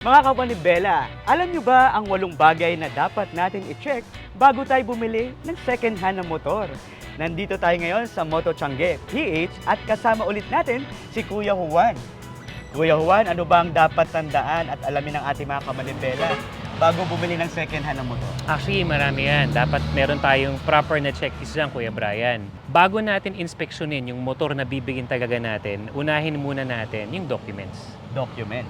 Mga kapanibela, alam nyo ba ang 8 bagay na dapat natin i-check bago tayo bumili ng second hand na motor? Nandito tayo ngayon sa Moto Tiangge PH at kasama ulit natin si Kuya Juan. Kuya Juan, ano ba ang dapat tandaan at alamin ng ating mga kapanibela bago bumili ng second hand na motor? Actually, marami yan. Dapat meron tayong proper na checklist dyan, Kuya Brian. Bago natin inspeksyonin yung motor na bibigyan talaga natin, unahin muna natin yung documents.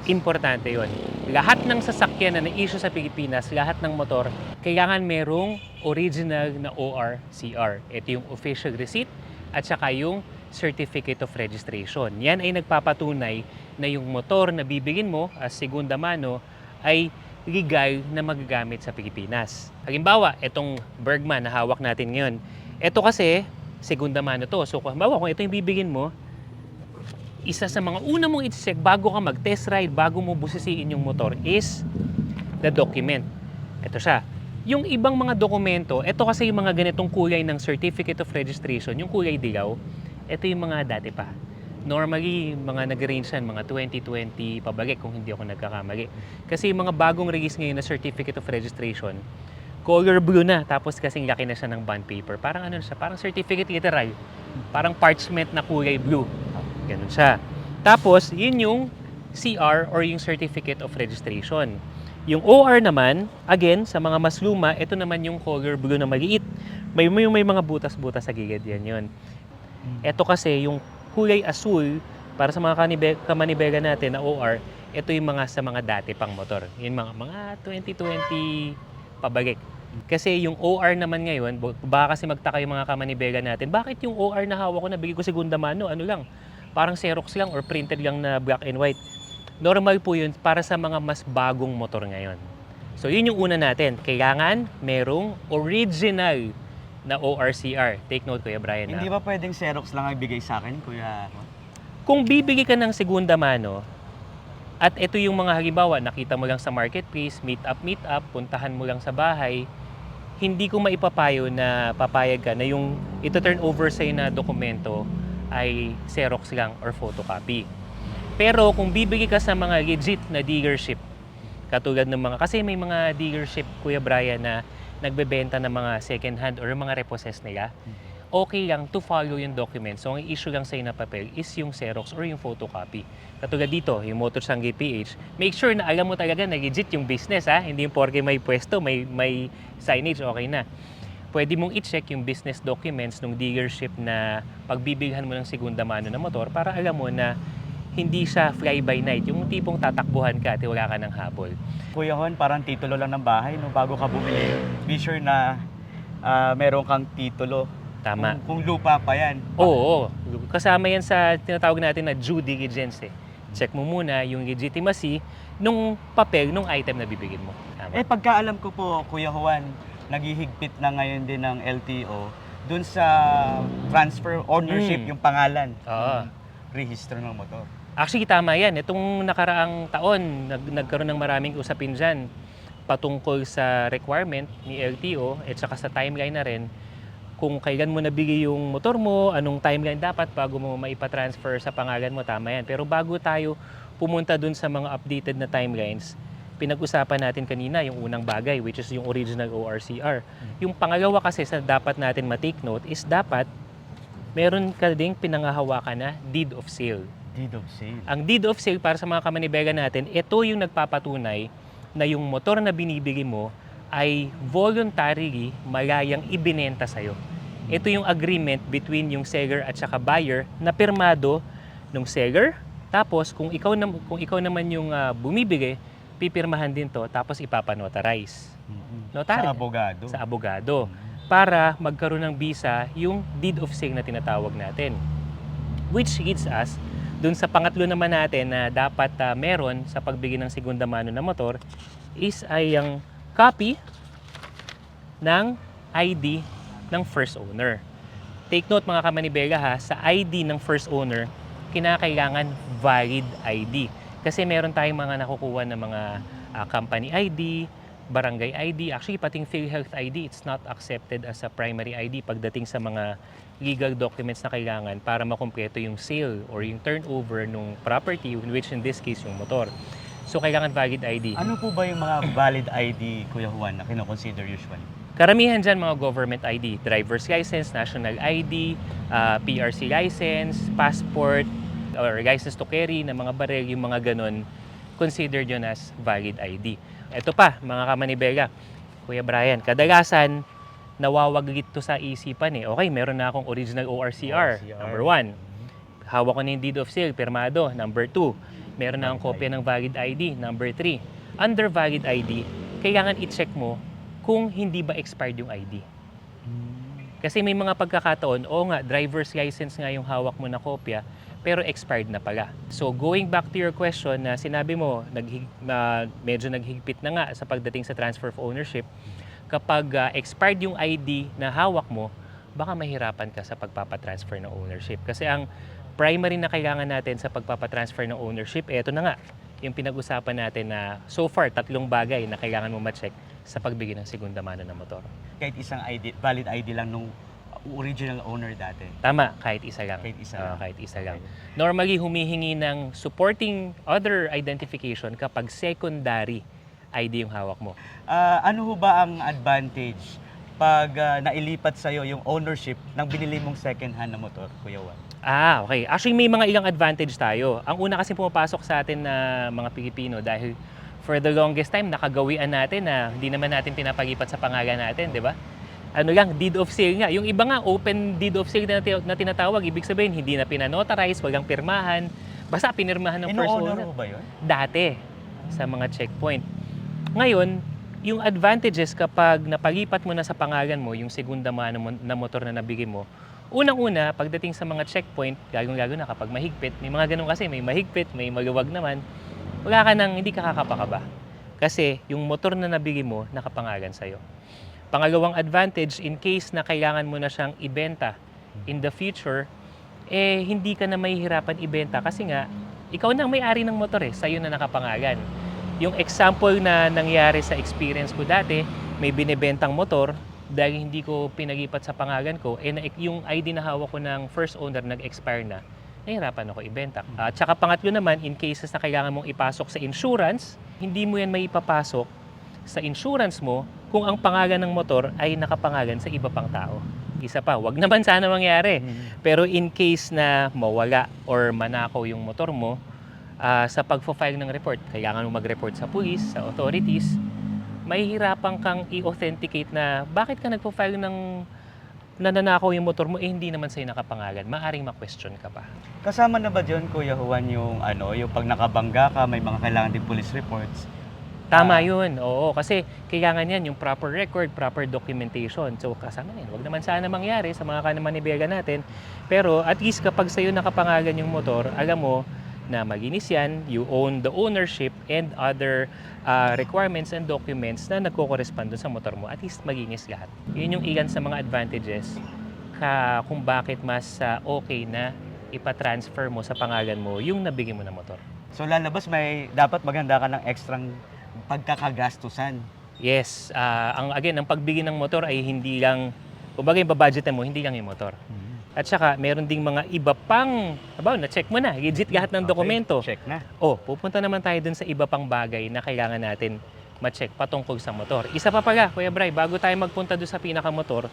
Importante yon. Lahat ng sasakyan na na-issue sa Pilipinas, lahat ng motor, kailangan merong original na ORCR. Ito yung official receipt at saka yung certificate of registration. Yan ay nagpapatunay na yung motor na bibilin mo as segunda mano ay legal na magagamit sa Pilipinas. Halimbawa, itong Bergman na hawak natin ngayon. Ito kasi, segunda mano to. So, halimbawa, kung ito yung bibilin mo, isa sa mga una mong i-check bago ka mag-test ride, bago mo busisiin yung motor is the document. Ito siya. Yung ibang mga dokumento, ito kasi yung mga ganitong kulay ng certificate of registration, yung kulay dilaw, ito yung mga dati pa. Normally, mga nag-range yan, mga 2020 pabalik kung hindi ako nagkakamali. Kasi yung mga bagong release ngayon na certificate of registration, color blue na, tapos kasing laki na siya ng bond paper. Parang ano siya, parang certificate literal. Parang parchment na kulay blue. Ganun siya. Tapos, yun yung CR or yung certificate of registration. Yung OR naman, again, sa mga mas luma, ito naman yung color blue na maliit. May mga butas-butas sa gilid, yan yun. Ito kasi yung kulay asul, para sa mga kamanibela natin na OR, ito yung mga sa mga dati pang motor. Yung mga 2020 pabalik. Kasi yung OR naman ngayon, baka kasi magtaka yung mga kamanibela natin, bakit yung OR na hawak ko na bigay ko segunda mano, ano lang? Parang Xerox lang or printed lang na black and white. Normal po yun para sa mga mas bagong motor ngayon. So yun yung una natin. Kailangan merong original na ORCR. Take note, Kuya Brian. Hindi ba pwedeng Xerox lang ang ibigay sa akin, Kuya? Kung bibili ka ng segunda mano, at ito yung mga halimbawa, nakita mo lang sa marketplace, meet up, puntahan mo lang sa bahay, hindi ko maipapayo na papayag ka na yung ito turn over sa'yo na dokumento ay Xerox lang or photocopy. Pero kung bibili ka sa mga legit na dealership, katulad ng mga, kasi may mga dealership, Kuya Brian, na nagbebenta ng mga second hand or mga repossess nila, okay lang to follow yung document. So, ang issue lang sa'yo na papel is yung Xerox or yung photocopy. Katulad dito, yung Moto Tiangge PH, make sure na alam mo talaga na legit yung business, ha? Hindi yung porke may pwesto, may signage, okay na. Pwede mong i-check yung business documents ng dealership na pagbibilhan mo ng segunda mano na motor para alam mo na hindi siya fly-by-night, yung tipong tatakbuhan ka at wala ka ng habol. Kuya Juan, parang titulo lang ng bahay, no? Bago ka bumili, be sure na meron kang titulo. Tama. Kung lupa pa yan. Oo. Kasama yan sa tinatawag natin na due diligence. Check mo muna yung legitimacy nung papel, nung item na bibigyan mo. Tama. Pagkaalam ko po, Kuya Juan, naghihigpit na ngayon din ng LTO dun sa transfer ownership, yung pangalan, Oo. rehistro ng motor. Actually, tama yan. Itong nakaraang taon, nagkaroon ng maraming usapin dyan patungkol sa requirement ni LTO at saka sa timeline na rin kung kailan mo nabigay yung motor mo, anong timeline dapat bago mo maipatransfer sa pangalan mo, tama yan. Pero bago tayo pumunta dun sa mga updated na timelines, pinag-usapan natin kanina yung unang bagay, which is yung original ORCR. Yung pangalawa kasi sa dapat natin ma-take note is dapat meron ka ding pinangahawakan na deed of sale. Deed of sale. Ang deed of sale para sa mga kamanibela natin, ito yung nagpapatunay na yung motor na binibili mo ay voluntarily malayang ibinenta sa'yo. Ito yung agreement between yung seller at saka buyer na pirmado ng seller. Tapos kung ikaw naman yung bumibili, pipirmahan din to tapos ipapanotarize. Notary. Sa abogado. Sa abogado. Para magkaroon ng visa yung deed of sale na tinatawag natin. Which leads us dun sa pangatlo naman natin na dapat meron sa pagbigay ng segunda mano na motor is ay ang copy ng ID ng first owner. Take note mga kamanibela ha, sa ID ng first owner, kinakailangan valid ID. Kasi meron tayong mga nakukuha ng mga company ID, barangay ID, actually pating PhilHealth ID, it's not accepted as a primary ID pagdating sa mga legal documents na kailangan para makumpleto yung sale or yung turnover ng property, which in this case yung motor. So, kailangan valid ID. Ano po ba yung mga valid ID, Kuya Juan, na kino-consider usually? Karamihan dyan mga government ID, driver's license, national ID, PRC license, passport, or license to carry na mga baril, yung mga ganon, considered yun as valid ID. Ito pa, mga kamanibela, Kuya Brian, kadalasan, nawawaglit to sa isipan eh. Okay, meron na akong original ORCR, number 1. Hawak ko na yung deed of sale, pirmado, number 2. Meron na akong kopya ng valid ID, number 3. Under valid ID, kailangan i-check mo kung hindi ba expired yung ID. Kasi may mga pagkakataon, oo nga, driver's license nga yung hawak mo na kopya, pero expired na pala. So going back to your question na sinabi mo, medyo naghigpit na nga sa pagdating sa transfer of ownership, kapag expired yung ID na hawak mo, baka mahirapan ka sa pagpapatransfer ng ownership. Kasi ang primary na kailangan natin sa pagpapatransfer ng ownership, eto na nga, yung pinag-usapan natin na so far, 3 bagay na kailangan mo ma-check sa pagbigay ng segunda mano ng motor. Kahit isang ID, valid ID lang nung original owner dati. Tama, kahit isa lang. Kahit isa lang. Normally, humihingi ng supporting other identification kapag secondary ID yung hawak mo. Ano ho ba ang advantage pag nailipat sa'yo yung ownership ng binili mong second-hand na motor, Kuya Juan? Okay. Actually, may mga ilang advantage tayo. Ang una kasi pumapasok sa atin na mga Pilipino dahil for the longest time, nakagawian natin na hindi naman natin pinapalipat sa pangalan natin, di ba? Ano lang, deed of sale nga. Yung iba nga, open deed of sale na tinatawag. Ibig sabihin, hindi na pinanotarize, walang pirmahan. Basta pinirmahan ng first owner. Ino-honor mo ba yun? Dati, sa mga checkpoint. Ngayon, yung advantages kapag napalipat mo na sa pangalan mo, yung segunda mano na motor na nabigay mo, unang-una, pagdating sa mga checkpoint, lalo na kapag mahigpit, may mga ganun kasi, may mahigpit, may maluwag naman, wala ka nang, hindi ka kakapakaba. Kasi yung motor na nabigay mo, nakapangalan sa'yo. Pangalawang advantage, in case na kailangan mo na siyang ibenta in the future, hindi ka na mahihirapan ibenta kasi nga, ikaw na ang may-ari ng motor sa'yo na nakapangalan. Yung example na nangyari sa experience ko dati, may binibentang motor, dahil hindi ko pinaglipat sa pangalan ko, yung ID na hawak ko ng first owner nag-expire na, nahihirapan ako ibenta. At saka pangatlo naman, in cases na kailangan mong ipasok sa insurance, hindi mo yan may ipapasok sa insurance mo kung ang pangalan ng motor ay nakapangalan sa iba pang tao. Isa pa, wag naman sana mangyari. Pero in case na mawala or manakaw yung motor mo, sa pagpo-file ng report, kailangan mo mag-report sa police, sa authorities, mahihirapan kang i-authenticate na bakit ka nagpo-file ng nananakaw yung motor mo, hindi naman sa'yo nakapangalan. Maaring ma-question ka pa. Kasama na ba dyan, Kuya Juan, yung pag nakabangga ka, may mga kailangan din police reports? Tama yun, oo. Kasi kailangan yan, yung proper record, proper documentation. So kasama yan. Huwag naman sana mangyari sa mga manibela natin. Pero at least kapag sa'yo nakapangalan yung motor, alam mo na malinis yan, you own the ownership and other requirements and documents na nagko-correspond dun sa motor mo. At least malinis lahat. Yun yung ilan sa mga advantages kung bakit mas okay na ipatransfer mo sa pangalan mo yung nabigay mo na motor. So lalabas, dapat maganda ka ng ekstrang pagkakagastusan. Yes. Ang pagbigay ng motor ay hindi lang, kumbaga yung babudgetan mo, hindi lang yung motor. At saka, meron ding mga iba pang, na-check mo na, legit lahat ng dokumento. Check na. Pupunta naman tayo dun sa iba pang bagay na kailangan natin ma-check patungkol sa motor. Isa pa pala, Kuya Bray, bago tayo magpunta dun sa pinakamotor,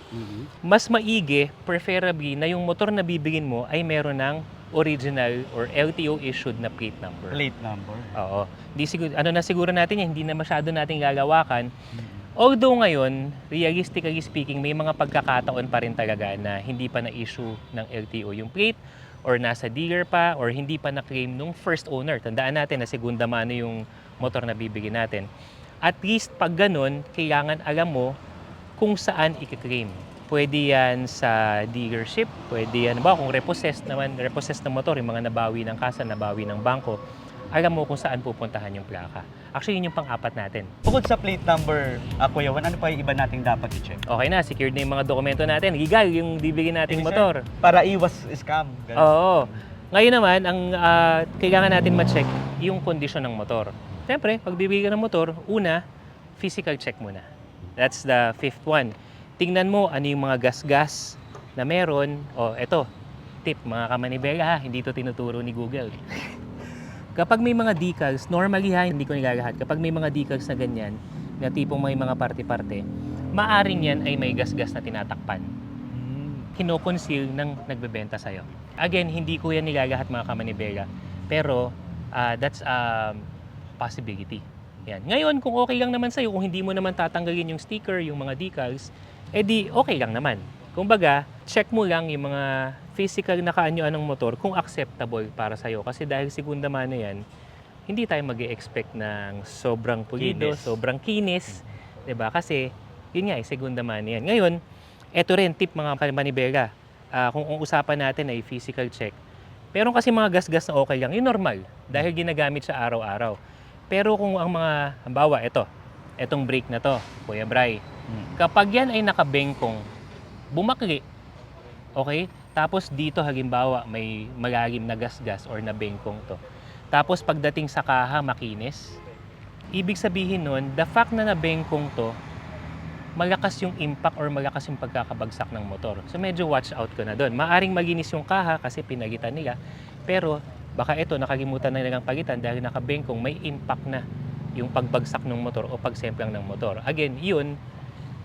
mas maigi, preferably, na yung motor na bibigin mo ay meron ng original or LTO issued na plate number. Plate number. Oo. Siguro natin yan, hindi na masyado nating lalawakan. Although ngayon, realistically speaking, may mga pagkakataon pa rin talaga na hindi pa na-issue ng LTO yung plate or nasa dealer pa or hindi pa na-claim nung first owner. Tandaan natin na segunda mano yung motor na bibigyan natin. At least pag ganun, kailangan alam mo kung saan i-claim. Pwede yan sa dealership, pwede yan, kung repossessed na motor, yung mga nabawi ng kasa, nabawi ng bangko, alam mo kung saan pupuntahan yung plaka. Actually, yun yung pang-apat natin. Bukod sa plate number, Kuya Juan, ano pa yung iba nating dapat i-check? Okay na, secured na yung mga dokumento natin. Legal yung bibigyan nating motor. Para iwas scam. Ganun. Oo. Ngayon naman, ang kailangan natin ma-check yung kondisyon ng motor. Siyempre, pag bibigyan ng motor, una, physical check muna. That's the fifth one. Tingnan mo ano yung mga gas-gas na meron. Eto, tip mga kamanibela ha, hindi to tinuturo ni Google. Kapag may mga decals, normally ha, hindi ko nilalahat. Kapag may mga decals na ganyan, na tipong may mga parte-parte, maaring yan ay may gas-gas na tinatakpan. Kino-conceal ng nagbebenta sa'yo. Again, hindi ko yan nilalahat mga kamanibela, pero that's a possibility. Yan. Ngayon, kung okay lang naman sa'yo, kung hindi mo naman tatanggalin yung sticker, yung mga decals, edi okay lang naman. Kumbaga, check mo lang yung mga physical na kaanyuan ng motor kung acceptable para sa'yo. Kasi dahil segunda mano yan, hindi tayo mag-e-expect ng sobrang pulido, sobrang kinis. 'Di ba? Kasi, yun nga, segunda mano yan. Ngayon, eto rin, tip mga kamanibela. Kung ang usapan natin ay physical check, meron kasi mga gas-gas na okay lang, yun normal, dahil ginagamit sa araw-araw. Pero kung ang mga, halimbawa, etong brake na to, Kuya Bray, kapag yan ay nakabengkong, bumakli, okay? Tapos dito, halimbawa, may malalim na gas-gas or na bengkong to. Tapos pagdating sa kaha, makinis, ibig sabihin nun, the fact na nabengkong to, malakas yung impact or malakas yung pagkakabagsak ng motor. So medyo watch out ko na doon. Maaring maginis yung kaha kasi pinagitan nila, pero baka ito nakalimutan na nilang pagitan dahil nakabengkong, may impact na yung pagbagsak ng motor o pagsemplang ng motor. Again, yun,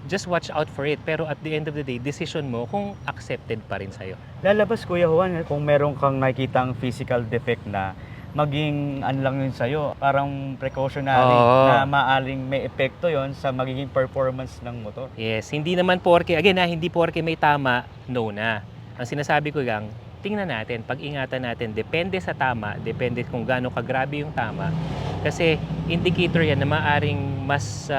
just watch out for it. Pero at the end of the day, decision mo kung accepted pa rin sa'yo. Lalabas, Kuya Juan, kung meron kang nakikitang physical defect na maging ano lang yun sa'yo, parang precautionary na maaring may epekto yon sa magiging performance ng motor. Yes, hindi naman porke, again hindi porke may tama, no na. Ang sinasabi ko lang, tingnan natin, pag-ingatan natin, depende sa tama, depende kung gaano kagrabe yung tama. Kasi indicator yan na maaring mas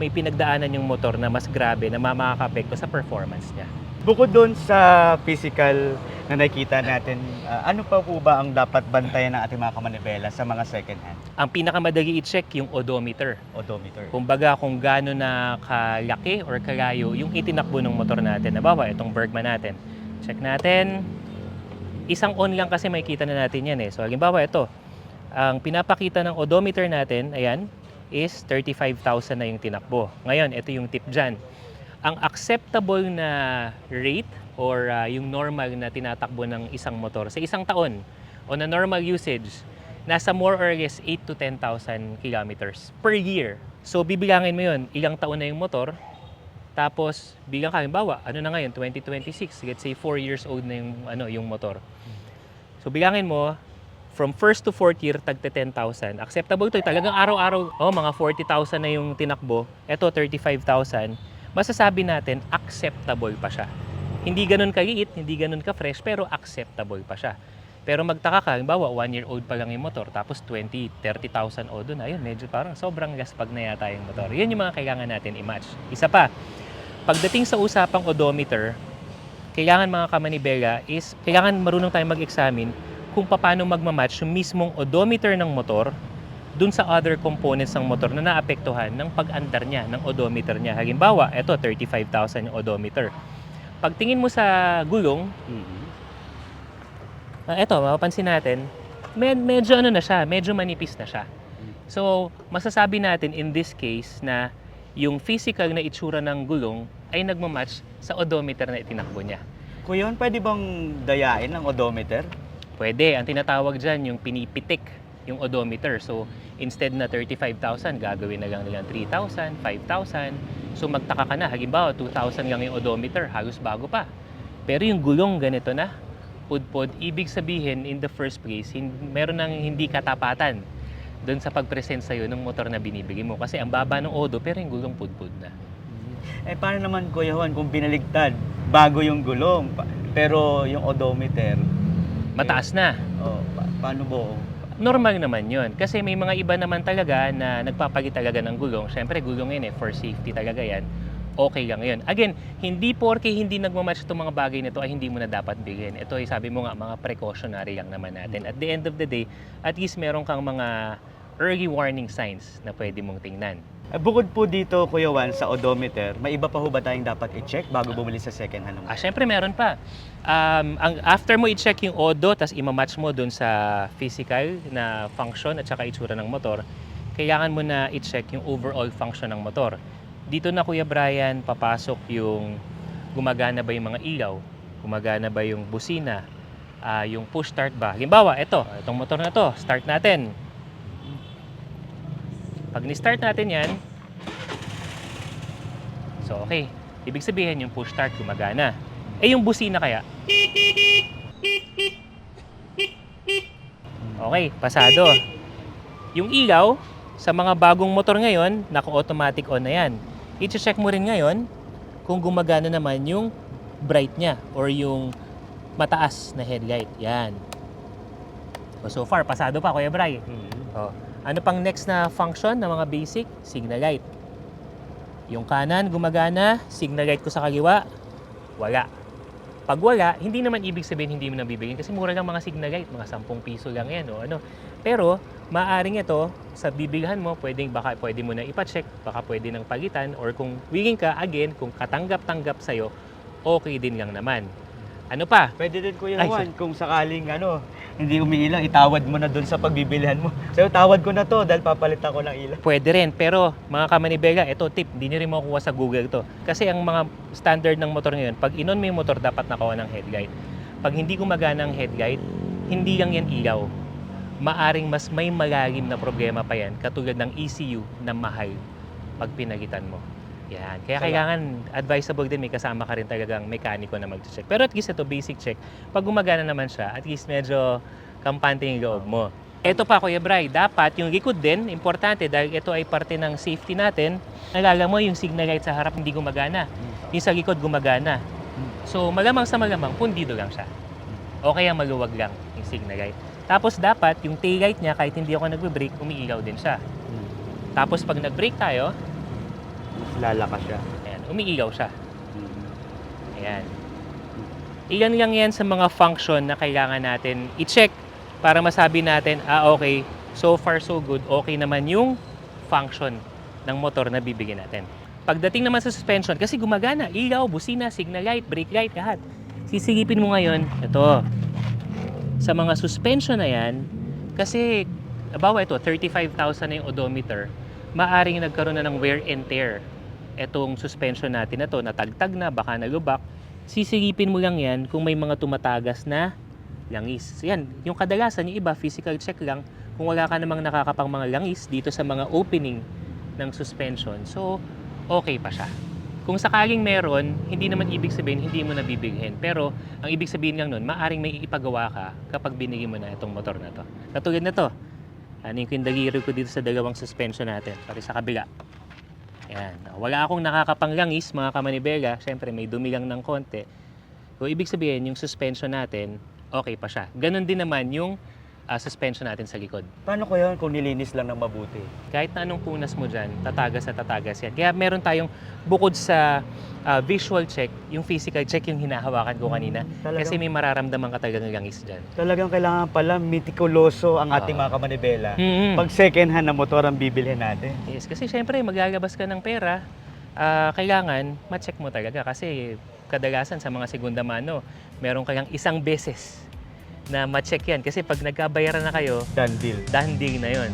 may pinagdaanan yung motor na mas grabe na makaka-apekto sa performance niya. Bukod doon sa physical na nakikita natin, ano pa po ba ang dapat bantayan ng ating mga kamanibela sa mga second hand? Ang pinakamadali i-check yung odometer. Odometer. Kumbaga kung gaano na kalaki or kalayo yung itinakbo ng motor natin. Nabawa, itong Bergman natin. Check natin. Isang on lang kasi makikita na natin yan eh. So halimbawa ito, ang pinapakita ng odometer natin, ayan, is 35,000 na yung tinakbo. Ngayon, ito yung tip dyan. Ang acceptable na rate or yung normal na tinatakbo ng isang motor sa isang taon on a normal usage, nasa more or less 8 to 10,000 kilometers per year. So bibilangin mo yun, ilang taon na yung motor, tapos bilang ka, halimbawa, ano na ngayon, 2026, let's say 4 years old na yung motor. So bilangin mo, from first to fourth year, tagte 10,000. Acceptable to, talagang araw-araw, mga 40,000 na yung tinakbo, eto 35,000, masasabi natin, acceptable pa siya. Hindi ganun kaliit, hindi ganun ka-fresh, pero acceptable pa siya. Pero magtaka ka, halimbawa, 1-year-old pa lang yung motor, tapos 20, 30,000 o doon, ayun, medyo parang sobrang gaspag na yata yung motor. Yan yung mga kailangan natin i-match. Isa pa, pagdating sa usapang odometer, kailangan mga kamanibela is, kailangan marunong tayong mag-examine kung paano magmamatch yung mismong odometer ng motor dun sa other components ng motor na naapektuhan ng pag-andar niya, ng odometer niya. Halimbawa, eto 35,000 yung odometer. Pagtingin mo sa gulong, eto, mapapansin natin, medyo ano na siya, medyo manipis na siya. So, masasabi natin in this case na yung physical na itsura ng gulong ay nagmamatch sa odometer na itinakbo niya. Kuya, pwede bang dayain ang odometer? Pwede. Ang tinatawag dyan, yung pinipitik yung odometer. So, instead na 35,000, gagawin na lang nilang 3,000, 5,000. So, magtaka ka na. Halimbawa, 2,000 lang yung odometer, halos bago pa. Pero yung gulong ganito na, pudpud, ibig sabihin, in the first place, meron nang hindi katapatan doon sa pag-present sa'yo ng motor na binibigay mo. Kasi ang baba ng odo, pero yung gulong pudpud na. Paano naman, Kuya Juan, kung binaligtad, bago yung gulong, pero yung odometer, mataas na. Paano po? Normal naman yun. Kasi may mga iba naman talaga na nagpapalit talaga ng gulong. Siyempre, gulong yun for safety talaga yan. Okay lang yun. Again, hindi porke hindi nagmamatch itong mga bagay nito ay hindi mo na dapat bigyan. Ito ay sabi mo nga, mga precautionary lang naman natin. At the end of the day, at least meron kang mga early warning signs na pwede mong tingnan. Bukod po dito, Kuya Juan, sa odometer, may iba pa ho ba tayong dapat i-check bago bumili sa second hand? Siyempre meron pa. After mo i-check yung odo, tas i-match mo dun sa physical na function at saka itsura ng motor, kailangan mo na i-check yung overall function ng motor. Dito na, Kuya Brian, papasok yung gumagana ba yung mga ilaw, gumagana ba yung busina, yung push start ba. Halimbawa, itong motor na to, start natin. Pag ni-start natin yan, so okay, ibig sabihin yung push start gumagana. Yung busina kaya? Okay, pasado. Yung ilaw, sa mga bagong motor ngayon, naka-automatic on na yan. I-check mo rin ngayon kung gumagana naman yung bright niya or yung mataas na headlight. Yan. So far, pasado pa, Kuya Bray. Ano pang next na function ng mga basic? Signal light. Yung kanan, gumagana. Signal light ko sa kaliwa, wala. Pag wala, hindi naman ibig sabihin hindi mo nabibigyan kasi mura lang mga signal light, mga 10 piso lang yan o ano. Pero maaring ito sa bibilhan mo, baka pwede mo na ipa-check, baka pwede nang palitan or kung willing ka again, kung katanggap-tanggap sa'yo, okay din lang naman. Ano pa? Pwede din Kuya Juan, kung sakaling hindi umiilaw, itawad mo na doon sa pagbibilihan mo. So, tawad ko na to dahil papalitan ko ng ilaw. Pwede rin, pero mga kamanibela, ito tip, hindi nyo rin makukuha sa Google to. Kasi ang mga standard ng motor ngayon, pag inon mo yung motor, dapat nakawa ng headlight. Pag hindi gumagana ang headlight, hindi lang yan ilaw. Maaring mas may malalim na problema pa yan, katulad ng ECU na mahal pag pinagitan mo. Yan. Kaya kailangan advisable din may kasama ka rin talagang mekaniko na mag-check. Pero at least ito, basic check. Pag gumagana naman siya, at least medyo kampante yung loob mo. Ito pa, Kuya Bray, dapat yung likod din, importante dahil ito ay parte ng safety natin. Nalala mo yung signal light sa harap hindi gumagana. Yung sa likod gumagana. So malamang sa malamang, pundido lang siya. O kaya maluwag lang yung signal light. Tapos dapat yung tail light niya, kahit hindi ako nagbe-brake, umiilaw din siya. Tapos pag nag-brake tayo, lalakas siya. Ayan, umiilaw siya. Ayan. Ilan lang yan sa mga function na kailangan natin i-check para masabi natin, okay, so far so good, okay naman yung function ng motor na bibigyan natin. Pagdating naman sa suspension, kasi gumagana, ilaw, busina, signal light, brake light, lahat. Sisilipin mo ngayon, ito, sa mga suspension na yan, kasi, abawa ito, 35,000 na yung odometer, maaring nagkaroon na ng wear and tear etong suspension natin na to, natagtag na, baka nalubak. Sisilipin mo lang yan kung may mga tumatagas na langis. So yan, yung kadalasan, yung iba, physical check lang, kung wala ka namang nakakapang mga langis dito sa mga opening ng suspension, so okay pa siya. Kung sakaling meron, hindi naman ibig sabihin hindi mo nabibighin. Pero ang ibig sabihin lang nun, maaring may ipagawa ka kapag binigay mo na itong motor na to. Katulad na to. Ano yung kindaliri ko dito sa dalawang suspension natin, pati sa kabila. Yan. Wala akong nakakapanglangis, mga kamanibela. Siyempre, may dumi lang ng konti. So, ibig sabihin, yung suspension natin, okay pa siya. Ganon din naman yung suspension natin sa likod. Paano ko yun kung nilinis lang ng mabuti? Kahit na anong punas mo dyan, tatagas at tatagas yan. Kaya meron tayong, bukod sa visual check, yung physical check yung hinahawakan ko kanina. Kasi may mararamdaman ka talagang langis dyan. Talagang kailangan pala mitikuloso ang ating mga kamanibela. Pag second hand na motor ang bibilhin natin. Yes, kasi syempre maglalabas ka ng pera, kailangan ma-check mo talaga. Kasi kadalasan sa mga segunda mano, meron kayang isang beses na ma-check yan. Kasi pag nagkabayaran na kayo, Done deal. done deal na yun.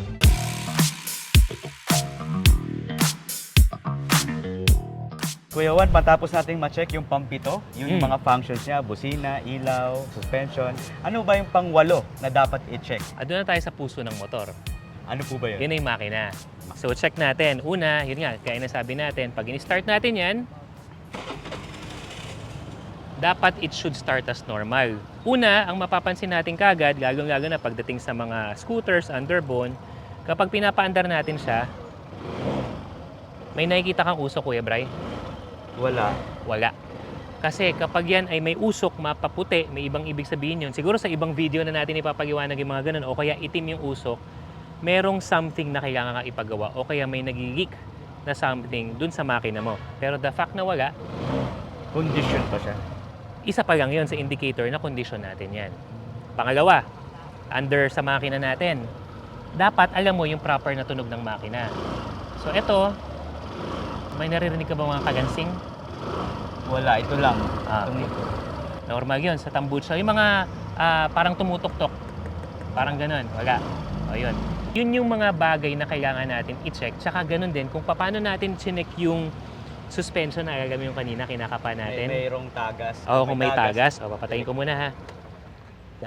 Kuya Juan, matapos nating ma-check yung pampito, yung mga functions niya, busina, ilaw, suspension, ano ba yung pang-walo na dapat i-check? Doon na tayo sa puso ng motor. Ano po ba yun? Yun ay makina. So check natin. Una, yun nga, kaya nasabi natin, pag in-start natin yan, dapat it should start as normal. Una, ang mapapansin natin kagad, lalo-lalo na pagdating sa mga scooters, underbone, kapag pinapaandar natin siya, may nakikita kang usok, Kuya Bray? Wala. Wala. Kasi kapag yan ay may usok, mapaputi, may ibang ibig sabihin yun. Siguro sa ibang video na natin ipapaliwanag yung mga ganun, o kaya itim yung usok, merong something na kailangan kang ipagawa, o kaya may nag-leak na something dun sa makina mo. Pero the fact na wala, Condition pa siya. isa pa lang yun sa indicator na condition natin yan. Pangalawa, under sa makina natin, dapat alam mo yung proper na tunog ng makina. So ito, may naririnig ka ba mga kagansing? Wala, ito lang. Okay. Normal yun sa tambucho. Yung mga parang tumutok-tok. Parang ganun. Wala. O yun. Yun yung mga bagay na kailangan natin i-check. Tsaka ganun din kung paano natin chinek yung suspension na alam yung kanina kinakapa natin. Mayroong tagas. Oo, kung may tagas. O, papatayin ko muna ha.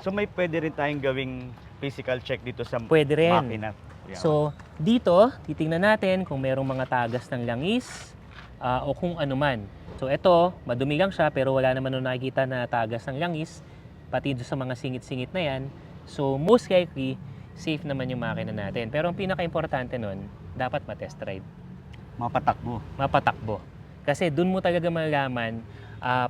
So may pwede rin tayong gawing physical check dito sa Pwede rin. makina. Yeah. So, dito, titingnan natin kung merong mga tagas ng langis o kung ano man. So, ito, madumi lang siya pero wala naman nung nakikita na tagas ng langis, pati doon sa mga singit-singit na yan. So, most likely, safe naman yung makina natin. Pero ang pinaka-importante nun, dapat matest ride. Mapatakbo. Mapatakbo. Kasi doon mo talaga malalaman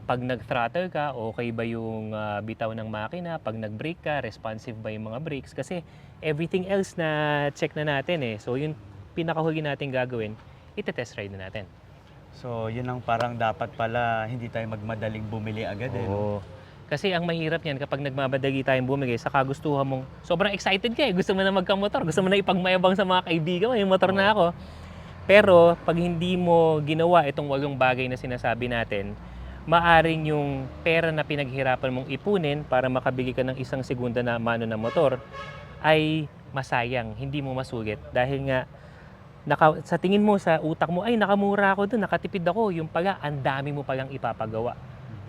pag nag-throttle ka, okay ba yung bitaw ng makina, pag nag-brake ka, responsive ba yung mga brakes. Kasi everything else na check na natin eh. So yung pinakahuli natin gagawin, ite-test ride na natin. So yun ang parang dapat pala hindi tayo magmadaling bumili agad eh. No? Oo. Kasi ang mahirap niyan kapag nagmamadali tayong bumili sa kagustuhan mong sobrang excited ka eh. Gusto mo na magkamotor, gusto mo na ipagmayabang sa mga kaibigan mo, yung motor na ako. Pero pag hindi mo ginawa itong 8 bagay na sinasabi natin, maaring yung pera na pinaghirapan mong ipunin para makabili ka ng 1 segunda na mano na motor ay masayang, hindi mo masulit. Dahil nga, sa tingin mo sa utak mo, ay nakamura ako doon, nakatipid ako. Yung pala, ang dami mo palang ipapagawa.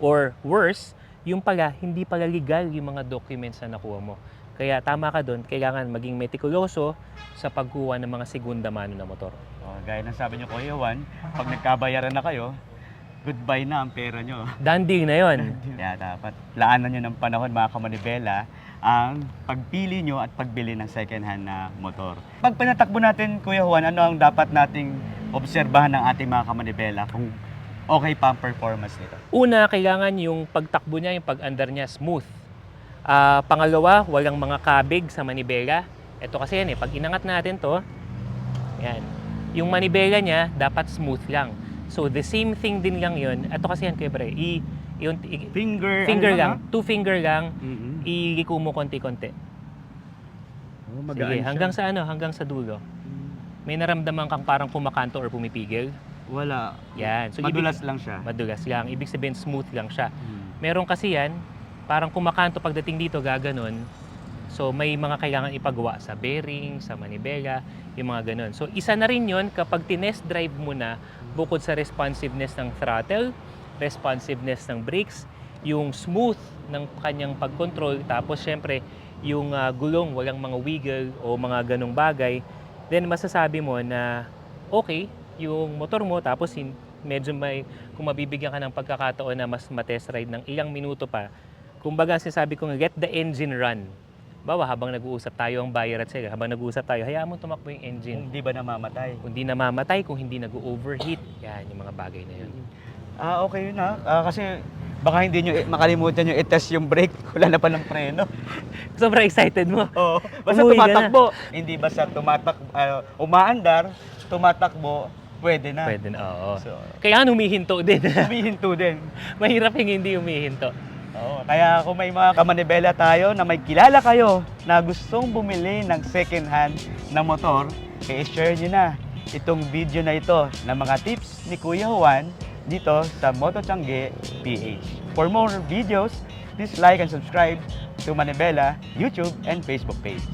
Or worse, yung pala, hindi pala legal yung mga documents na nakuha mo. Kaya tama ka doon, kailangan maging metikuloso sa pagkuha ng mga segunda mano na motor. Gaya ng sabi niyo, Kuya Juan, pag nagkabayaran na kayo, goodbye na ang pera nyo. Done deal na yun. Kaya dapat laanan nyo ng panahon mga kamanibela ang pagpili nyo at pagbili ng second hand na motor. Pag pinatakbo natin, Kuya Juan, ano ang dapat nating obserbahan ng ating mga kamanibela kung okay pa ang performance nito? Una, kailangan yung pagtakbo niya, yung pag-andar niya smooth. Pangalawa, walang mga kabig sa manibela. Ito kasi yan eh, pag inangat natin to, yan. Yung manibela niya, dapat smooth lang. So, the same thing din lang yun. Ito kasi yan, Kuya finger lang, 2 finger lang, iliko mo konti-konti. Sige, hanggang sa dulo. May naramdaman kang parang kumakanto or pumipigil? Wala. Yan. So, Madulas lang siya. Madulas lang. Ibig sabihin, smooth lang siya. Meron kasi yan, parang kumakanto pagdating dito, gaganon. So, may mga kailangan ipagawa sa bearing, sa manibela, yung mga ganon. So, isa na rin yun kapag tinest drive mo na bukod sa responsiveness ng throttle, responsiveness ng brakes, yung smooth ng kanyang pag-control, tapos syempre, yung gulong, walang mga wiggle o mga ganong bagay, then masasabi mo na okay, yung motor mo, tapos medyo kung mabibigyan ka ng pagkakataon na mas matest ride ng ilang minuto pa, kumbaga sinasabi ko, let the engine run. Bawa, habang nag-uusap tayo ang buyer at seller, habang nag-uusap tayo, hayaan mo tumakbo yung engine. Hindi ba namamatay? Kung hindi namamatay, kung hindi nag-overheat, yan yung mga bagay na yun. Okay yun ha. Kasi baka hindi nyo makalimutan nyo i-test yung brake. Wala na palang preno. Sobrang excited mo. Oo. Basta Umuwi ka tumatakbo. Hindi basta umaandar, tumatakbo, pwede na. Pwede na, oo. So, Kailangan humihinto din. humihinto din. Mahirap yung hindi humihinto. Oo. Kaya kung may mga kamanibela tayo na may kilala kayo na gustong bumili ng second hand na motor, i-share nyo na itong video na ito ng mga tips ni Kuya Juan dito sa Moto Tiangge PH. For more videos, please like and subscribe to Manibela YouTube and Facebook page.